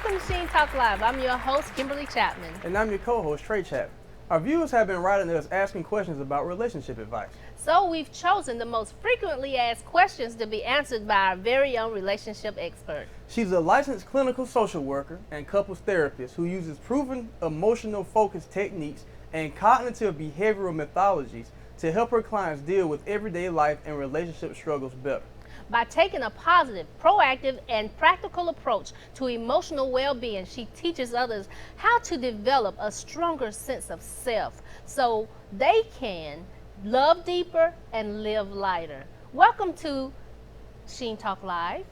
Welcome to Sheen Talk Live. I'm your host, Kimberly Chapman. And I'm your co-host, Trey Chapman. Our viewers have been writing us asking questions about relationship advice. So we've chosen the most frequently asked questions to be answered by our very own relationship expert. She's a licensed clinical social worker and couples therapist who uses proven emotional focus techniques and cognitive behavioral methodologies to help her clients deal with everyday life and relationship struggles better. By taking a positive, proactive, and practical approach to emotional well-being, she teaches others how to develop a stronger sense of self so they can love deeper and live lighter. Welcome to Sheen Talk Live,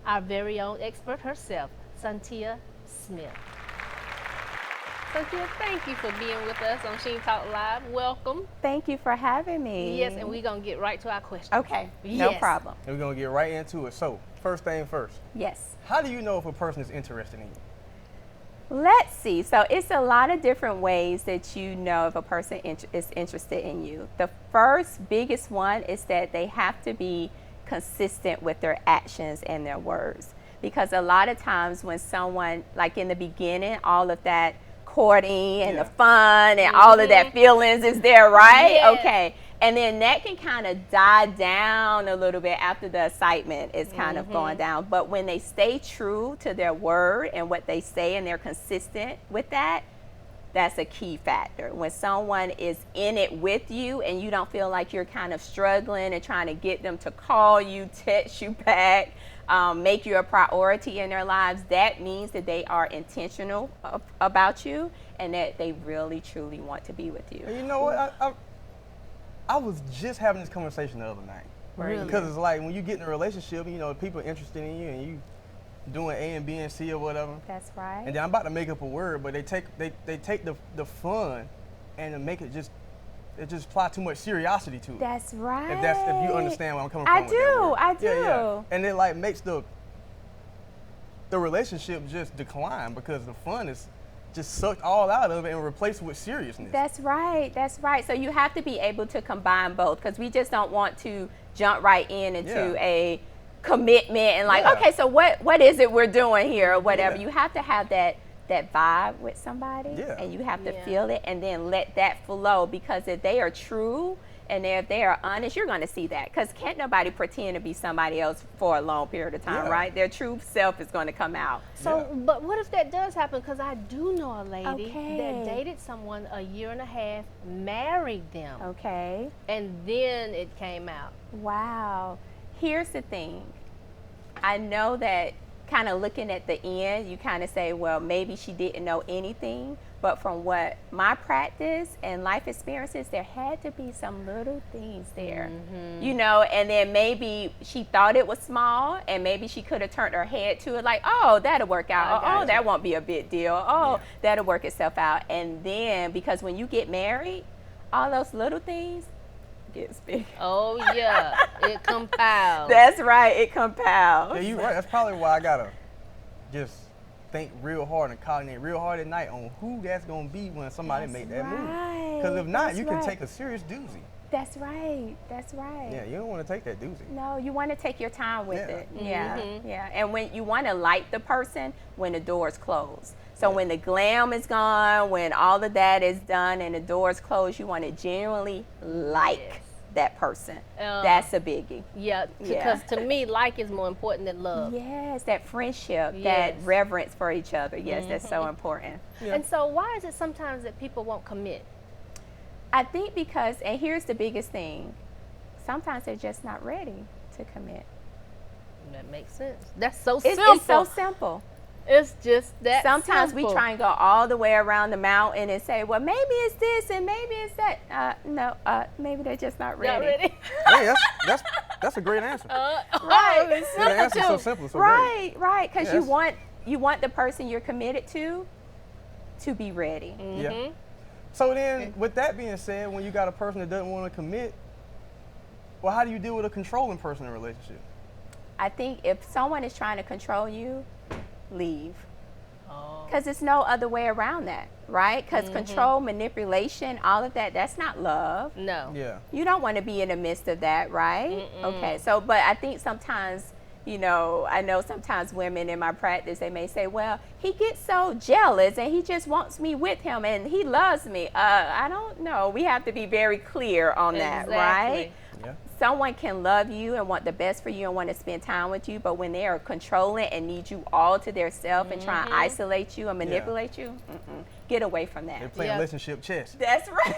our very own expert herself, Santia Smith. Santia, thank you for being with us on Sheen Talk Live. Welcome. Thank you for having me. Yes, and we're going to get right to our questions. Okay, no Yes. problem. And we're going to get right into it. So, first thing first, Yes. how do you know if a person is interested in you? Let's see. So it's a lot of different ways that you know if a person is interested in you. The first biggest one is that they have to be consistent with their actions and their words. Because a lot of times when someone, like in the beginning, all of that courting and the fun and all of that feelings is there, right? Yes. Okay. And then that can kind of die down a little bit after the excitement is kind of going down. But when they stay true to their word and what they say and they're consistent with that, that's a key factor. When someone is in it with you and you don't feel like you're kind of struggling and trying to get them to call you, text you back, make you a priority in their lives, that means that they are intentional about you and that they really, truly want to be with you. And you know what? I was just having this conversation the other night. Really? Because it's like when you get in a relationship, you know, people are interested in you and you doing A and B and C or whatever. That's right. And then I'm about to make up a word, but they take the fun and make it just apply too much seriosity to it. That's right. If you understand where I'm coming from. I with that word. I do. Yeah. And it like makes the relationship just decline because the fun is just sucked all out of it and replaced with seriousness. That's right. That's right. So you have to be able to combine both because we just don't want to jump right into a commitment and like, okay, so what is it we're doing here or whatever. You have to have that vibe with somebody and you have to feel it and then let that flow because if they are true and if they are honest, you're going to see that because can't nobody pretend to be somebody else for a long period of time, right? Their true self is going to come out. So, but what if that does happen? Because I do know a lady that dated someone a year and a half, married them. Okay. And then it came out. Wow. Here's the thing. I know that kind of looking at the end, you kind of say, well, maybe she didn't know anything. But from what my practice and life experiences, there had to be some little things there, you know, and then maybe she thought it was small and maybe she could have turned her head to it like, oh, that'll work out. Oh, that won't be a big deal. Oh, that'll work itself out. And then because when you get married, all those little things gets big. Oh, yeah. It compounds. That's right. It compounds. Yeah, you're right. That's probably why I gotta just think real hard and coordinate real hard at night on who that's gonna be when somebody make that move. Because if not, you can take a serious doozy. That's right. That's right. Yeah, you don't want to take that doozy. No, you want to take your time with it. Yeah. And when you want to like the person when the door's closed. So when the glam is gone, when all of that is done and the door's closed, you want to genuinely like that person. That's a biggie. Yeah, because to me, like is more important than love. Yes, that friendship, that reverence for each other. Yes, that's so important. Yeah. And so why is it sometimes that people won't commit? I think because, and here's the biggest thing, sometimes they're just not ready to commit. That makes sense. That's so simple. It's so simple. It's just that sometimes simple. we try and go all the way around the mountain and say, well, maybe it's this and maybe it's that. No, maybe they're just not ready. Not ready. Hey, that's a great answer. Right. It's simple the answer's so simple, so right, great. Right. Because you want the person you're committed to be ready. Yeah. So then, with that being said, when you got a person that doesn't want to commit, well, how do you deal with a controlling person in a relationship? I think if someone is trying to control you, leave. Because there's no other way around that, right? Because control, manipulation, all of that, that's not love. No. Yeah. You don't want to be in the midst of that, right? Okay. So, but I think sometimes I know sometimes women in my practice, they may say, well, he gets so jealous and he just wants me with him and he loves me. I don't know. We have to be very clear on that, right? Yeah. Someone can love you and want the best for you and want to spend time with you, but when they are controlling and need you all to their self and try and isolate you and manipulate you, get away from that. They're playing relationship chess. That's right.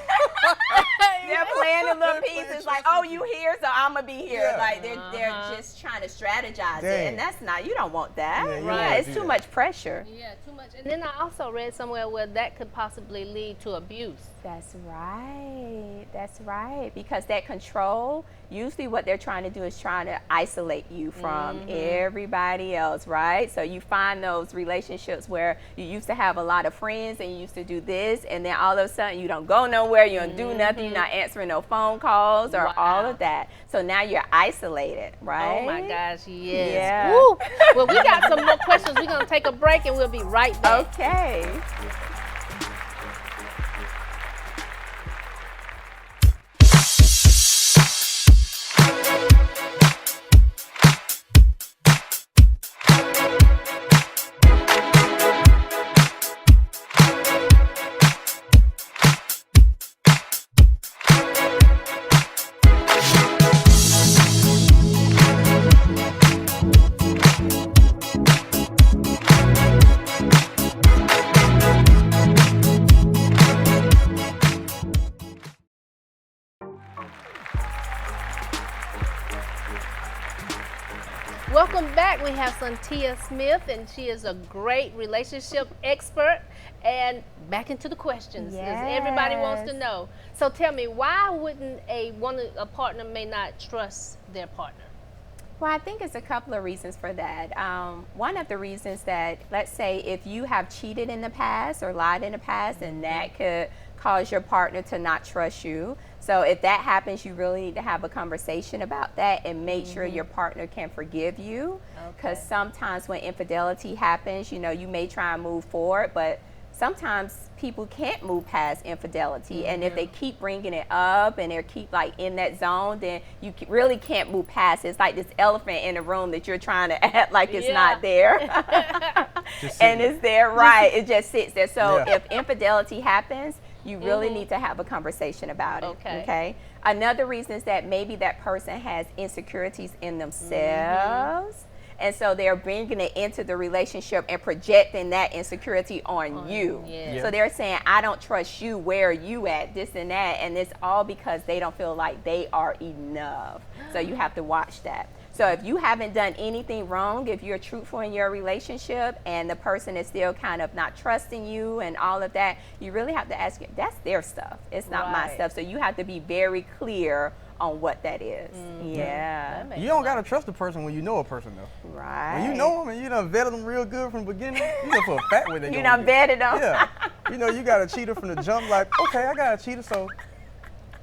They're playing the little pieces like, oh, you here, so I'm going to be here. Yeah. Like, they're just trying to strategize it. And that's not, you don't want that. Yeah, you Right. don't It's do too that. much pressure. Yeah, too much. And then I also read somewhere where that could possibly lead to abuse. That's right. That's right. Because that control, usually what they're trying to do is trying to isolate you from everybody else, right? So you find those relationships where you used to have a lot of friends and you used to do this, and then all of a sudden you don't go nowhere, you don't do nothing, you're not answering no phone calls or all of that. So now you're isolated, right? Oh my gosh, yes. Yeah. Woo. Well, we got some more questions. We're going to take a break and we'll be right back. Okay. Welcome back. We have Santia Smith, and she is a great relationship expert. And back into the questions, because everybody wants to Yes. know. So tell me, why wouldn't a partner may not trust their partner? Well, I think it's a couple of reasons for that. One of the reasons that, let's say, if you have cheated in the past or lied in the past, and that could cause your partner to not trust you. So if that happens, you really need to have a conversation about that and make sure your partner can forgive you. Because sometimes when infidelity happens, you may try and move forward, but sometimes people can't move past infidelity, and if they keep bringing it up and they keep like in that zone, then you really can't move past it. It's like this elephant in the room that you're trying to act like it's not there, and it's there, right? It just sits there. So if infidelity happens, you really need to have a conversation about it. Okay. Another reason is that maybe that person has insecurities in themselves. And so they're bringing it into the relationship and projecting that insecurity on you. So they're saying, I don't trust you, where are you at, this and that. And it's all because they don't feel like they are enough. So you have to watch that. So if you haven't done anything wrong, if you're truthful in your relationship and the person is still kind of not trusting you and all of that, you really have to ask, that's their stuff. It's not my stuff. So you have to be very clear on what that is. Yeah. You don't gotta trust a person when you know a person though. Right. When you know them and you done vetted them real good from the beginning, you know for a fact where they You gonna done be. vetted them. Yeah. You got a cheater from the jump, like, okay, I got a cheater, so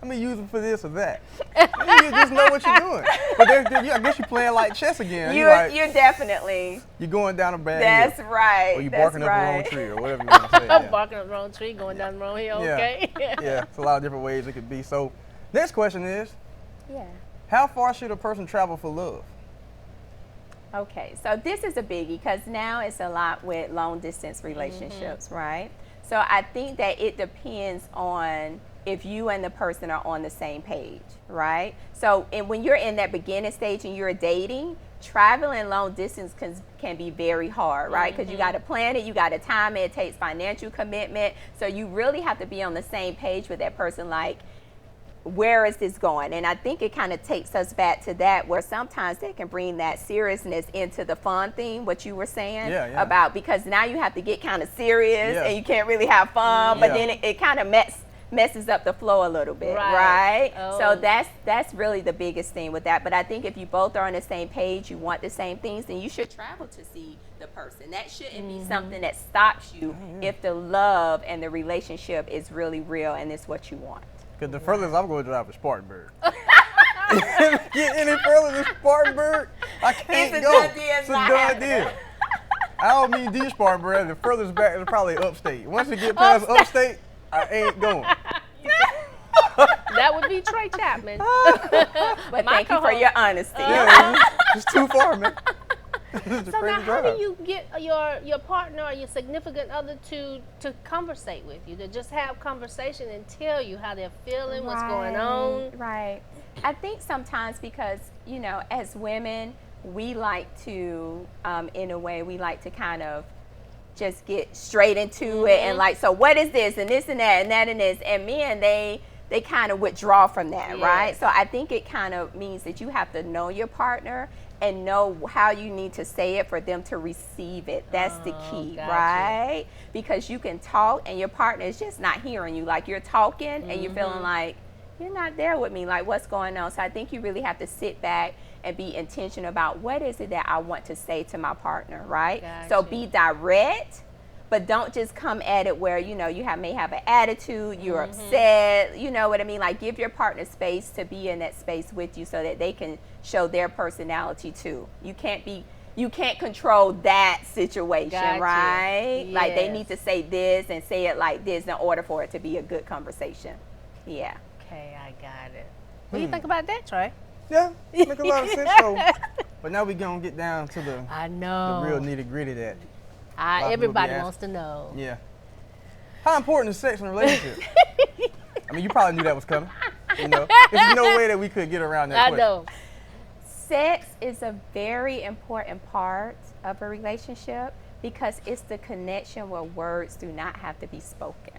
let me use him for this or that. You just know what you're doing. But I guess you're playing like chess again. You're definitely. You're going down a bad That's hill. right. Or you That's barking up the wrong right. tree or whatever you want to say. I'm barking up the wrong tree, going down the wrong hill, okay? Yeah, it's a lot of different ways it could be. So, next question is, Yeah. how far should a person travel for love? Okay, so this is a biggie because now it's a lot with long distance relationships, right? So I think that it depends on if you and the person are on the same page, right? So and when you're in that beginning stage and you're dating, traveling long distance can be very hard, right? Because you got to plan it, you got to time it, it takes financial commitment. So you really have to be on the same page with that person, like, where is this going? And I think it kind of takes us back to that, where sometimes they can bring that seriousness into the fun thing, what you were saying about, because now you have to get kind of serious and you can't really have fun, but then it kind of messes up the flow a little bit, right? So that's really the biggest thing with that. But I think if you both are on the same page, you want the same things, then you should travel to see the person. That shouldn't be something that stops you if the love and the relationship is really real and it's what you want. Because the furthest I'm going to drive is Spartanburg. Get any further than Spartanburg, I can't It's a go. done deal, It's it's a not done happening. deal. I don't mean D Spartanburg. The furthest back is probably upstate. Once you get past upstate, I ain't going. That would be Trey Chapman. But thank you for your honesty. Yeah, it's too far, man. It's a So now, crazy how drive. do you get your partner or your significant other to conversate with you, to just have conversation and tell you how they're feeling, what's going on? Right. I think sometimes because, you know, as women, we like to, in a way, we like to kind of just get straight into it and like, so what is this and this and that and that and this, and men, they kind of withdraw from that, right? Yes. So I think it kind of means that you have to know your partner and know how you need to say it for them to receive it. That's the key, gotcha. right? Because you can talk and your partner is just not hearing you. Like you're talking and you're feeling like you're not there with me, like what's going on? So I think you really have to sit back and be intentional about what is it that I want to say to my partner, right? So Gotcha. be direct, but don't just come at it where, you know, you may have an attitude, you're upset, you know what I mean? Like give your partner space to be in that space with you so that they can show their personality too. You can't control that situation, Gotcha. right? Like they Yes. need to say this and say it like this in order for it to be a good conversation. Yeah. Okay, I got it. What do you think about that, Trey? Yeah, make a lot of sense. So, but now we gonna get down to the I know. real nitty gritty that. lot of people Everybody be asking. wants to know. Yeah. How important is sex in a relationship? I mean, you probably knew that was coming. You know, there's no way that we could get around that I question. know. Sex is a very important part of a relationship because it's the connection where words do not have to be spoken,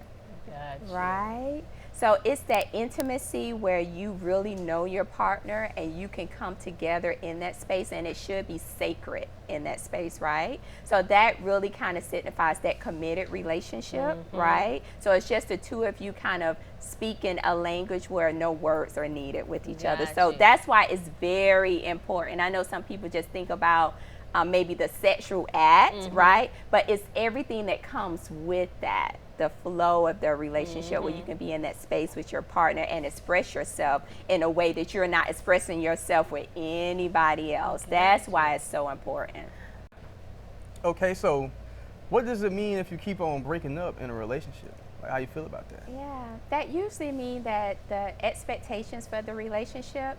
Gotcha. right? So it's that intimacy where you really know your partner and you can come together in that space, and it should be sacred in that space, right? So that really kind of signifies that committed relationship, right? So it's just the two of you kind of speaking a language where no words are needed with each other. So Gotcha. that's why it's very important. I know some people just think about maybe the sexual act, right? But it's everything that comes with that. The flow of the relationship where you can be in that space with your partner and express yourself in a way that you're not expressing yourself with anybody else. That's why it's so important. Okay, so what does it mean if you keep on breaking up in a relationship? Like, how you feel about that? Yeah, that usually means that the expectations for the relationship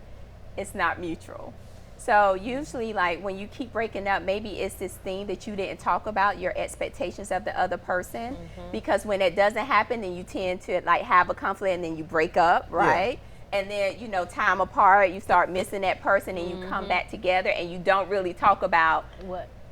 is not mutual. So usually, like when you keep breaking up, maybe it's this thing that you didn't talk about, your expectations of the other person, because when it doesn't happen, then you tend to like have a conflict and then you break up, right? And then, you know, time apart, you start missing that person and you come back together and you don't really talk about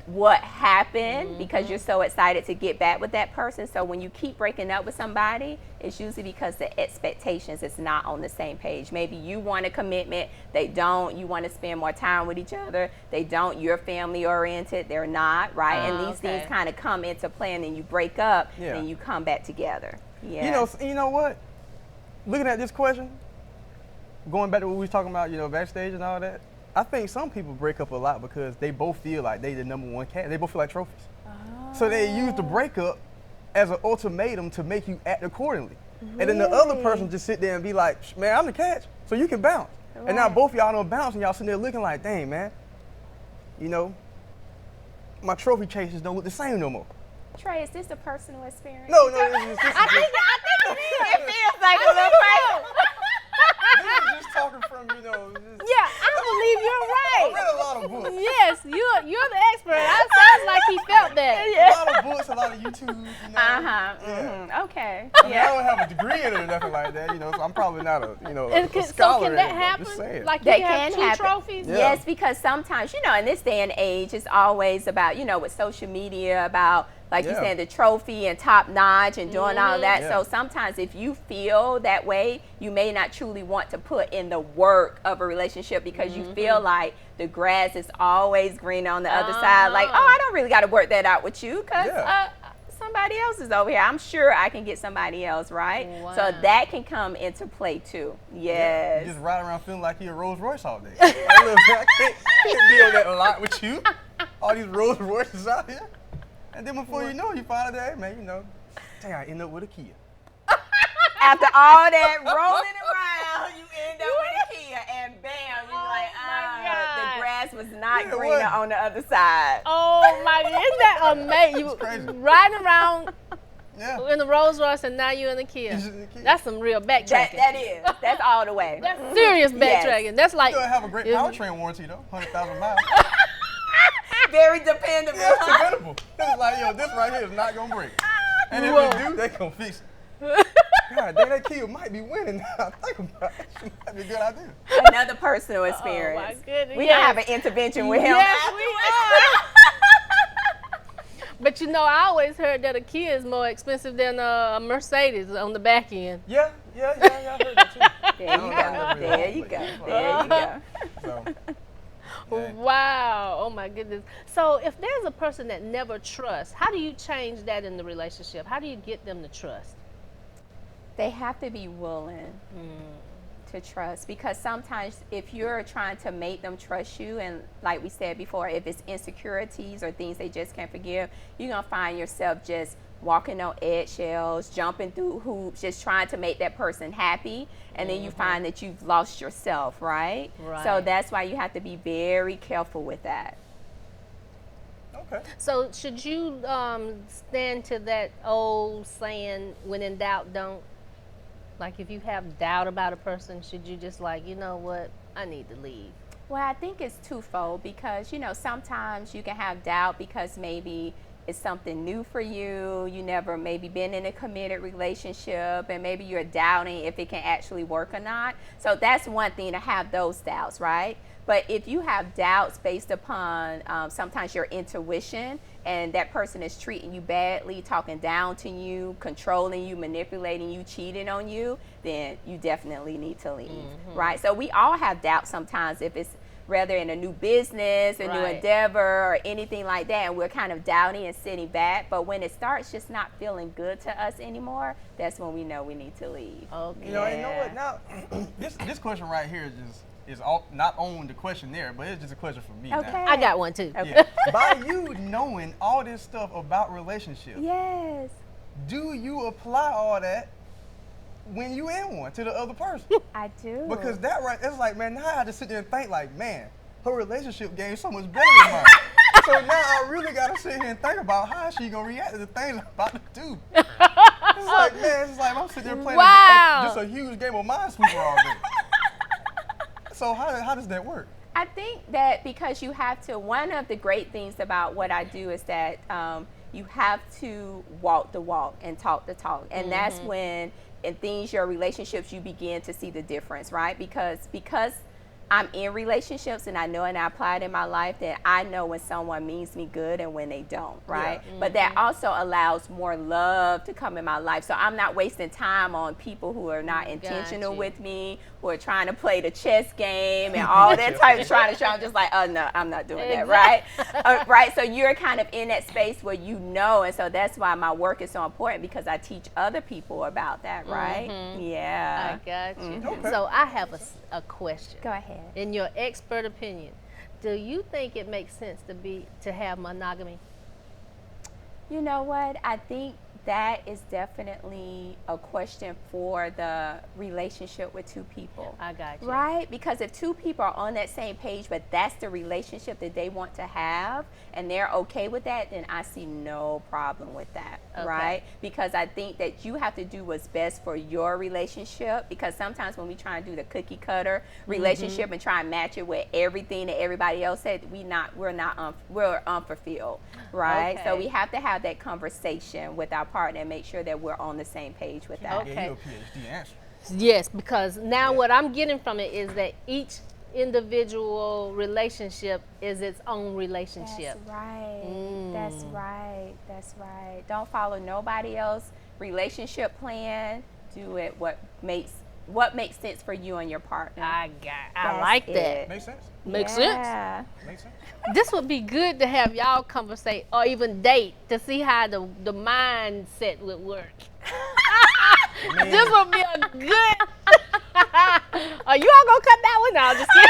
what happened because you're so excited to get back with that person. So when you keep breaking up with somebody, it's usually because the expectations is not on the same page. Maybe you want a commitment, they don't. You want to spend more time with each other, they don't. You're family oriented, they're not, right? And these things kind of come into play, and then you break up and you come back together. Yeah. You know what? Looking at this question, going back to what we was talking about, you know, backstage and all that, I think some people break up a lot because they both feel like they the number one cat. They both feel like trophies. So they use the breakup as an ultimatum to make you act accordingly. And then the other person just sit there and be like, man, I'm the catch, so you can bounce. And now both y'all don't bounce and y'all sitting there looking like, dang, man, you know, my trophy chases don't look the same no more. Trey, is this a personal experience? No, this is just, It feels like a little crazy. this is just talking from, you know, just, Yeah, I believe you're I right. read a lot of books. Yes, you're the expert. It sounds like he felt that. A lot of books, a lot of YouTube, you know. Okay. I mean, I don't have a degree in it or nothing like that, you know, so I'm probably not a, you know, a So scholar can in that it, but I'm just happen? saying. Like That you have can two happen. trophies? Yeah. Yes, because sometimes, you know, in this day and age, it's always about, you know, with social media, about, like you Yeah. said, the trophy and top notch and doing all of that. Yeah. So sometimes if you feel that way, you may not truly want to put in the work of a relationship because you feel like the grass is always green on the other side. Like, oh, I don't really got to work that out with you because Yeah. somebody else is over here. I'm sure I can get somebody else, right? Wow. So that can come into play too. Yes. You just ride around feeling like you're a Rolls Royce all day. Like, look, I can't deal that a lot with you. All these Rolls Royces out here. And then before you know it, you find out that, hey, man, you know, dang, I end up with a Kia. After all that rolling around, you end up with a Kia, and bam, you're like, my God. the grass was not Yeah, greener what? on the other side. Oh my God, isn't that amazing? You crazy. riding around Yeah. in the Rolls Royce and now you're in the Kia. He's in the Kia. That's some real backtracking. That is. That's all the way. That's serious Yes. backtracking. That's like You don't have a great powertrain warranty, though, 100,000 miles. Very dependable. Yeah, it's dependable. It's like, yo, this right here is not gonna break. And if Whoa. it do, they gonna fix it. God, damn, that kid might be winning now. Think about it. It might be a good idea. Another personal experience. Oh my goodness. We yes. gonna have an intervention with him. Yes, we are. But you know, I always heard that a Kia is more expensive than a Mercedes on the back end. Yeah, I heard that too. There you go. There you go. There you go. So, yeah. Wow. Oh my goodness. So if there's a person that never trusts, how do you change that in the relationship? How do you get them to trust? They have to be willing to trust, because sometimes if you're trying to make them trust you, and like we said before, if it's insecurities or things they just can't forgive, you're going to find yourself just walking on eggshells, jumping through hoops, just trying to make that person happy, and then you find that you've lost yourself, right? So that's why you have to be very careful with that. Okay. So should you stand to that old saying, when in doubt, don't? Like if you have doubt about a person, should you just like, you know what, I need to leave? Well, I think it's twofold, because, you know, sometimes you can have doubt because maybe it's something new for you. You never maybe been in a committed relationship, and maybe you're doubting if it can actually work or not. So that's one thing, to have those doubts, right? But if you have doubts based upon sometimes your intuition, and that person is treating you badly, talking down to you, controlling you, manipulating you, cheating on you, then you definitely need to leave, right? So we all have doubts sometimes, if it's rather in a new business, a new endeavor, or anything like that, and we're kind of doubting and sitting back. But when it starts just not feeling good to us anymore, that's when we know we need to leave. Okay. You know, and you know what? Now, this question right here is all, not on the questionnaire, but it's just a question for me. Okay. Now. I got one too. Okay. Yeah. By you knowing all this stuff about relationships, Yes. do you apply all that when you in one to the other person? I do. Because that right, it's like, man, now I have to sit there and think like, man, her relationship game is so much better than mine. So now I really gotta sit here and think about how she gonna react to the things I'm about to do. It's like, man, it's like I'm sitting there playing just a huge game of Minesweeper all day. So how does that work? I think that because you have to, one of the great things about what I do is that you have to walk the walk and talk the talk. And that's when in things, your relationships, you begin to see the difference, right? Because I'm in relationships and I know, and I apply it in my life, that I know when someone means me good and when they don't, right? Yeah. But that also allows more love to come in my life. So I'm not wasting time on people who are not intentional with me, who are trying to play the chess game and all that type of trying to show. I'm just like, oh no, I'm not doing that, right? Right. So you're kind of in that space where you know, and so that's why my work is so important, because I teach other people about that, right? Yeah. I got you. Okay. So I have a question. Go ahead. In your expert opinion, do you think it makes sense to have monogamy? You know what? I think that is definitely a question for the relationship with two people. I got you. Right? Because if two people are on that same page, but that's the relationship that they want to have, and they're okay with that, then I see no problem with that, right? Because I think that you have to do what's best for your relationship, because sometimes when we try and do the cookie cutter relationship and try and match it with everything that everybody else said, we're unfulfilled, right? So we have to have that conversation with our partner and make sure that we're on the same page with that. Yeah, you a PhD answer. Yes, because now what I'm getting from it is that each individual relationship is its own relationship. That's right. That's right. That's right. Don't follow nobody else's relationship plan. Do it what makes sense for you and your partner. I like that. Makes sense? Makes sense. Makes sense? This would be good to have y'all conversate or even date to see how the mindset would work. This would be a good. Are you all gonna cut that one out? Just kidding.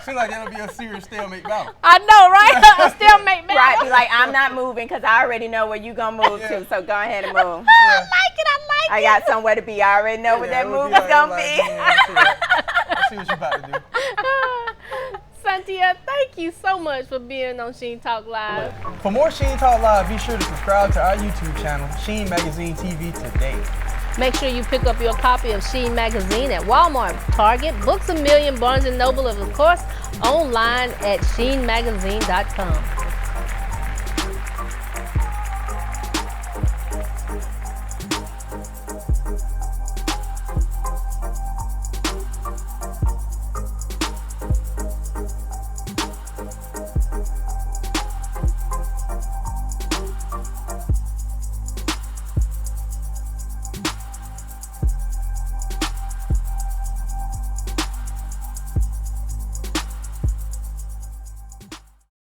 Seems like that'll be a serious stalemate battle. I know, right? A stalemate battle. Right, be like, I'm not moving because I already know where you gonna move to, so go ahead and move. I like it. I got somewhere to be. I already know where that move is gonna be. I see what you're about to do. Santia, thank you so much for being on Sheen Talk Live. For more Sheen Talk Live, be sure to subscribe to our YouTube channel, Sheen Magazine TV, today. Make sure you pick up your copy of Sheen Magazine at Walmart, Target, Books A Million, Barnes & Noble, and of course, online at sheenmagazine.com.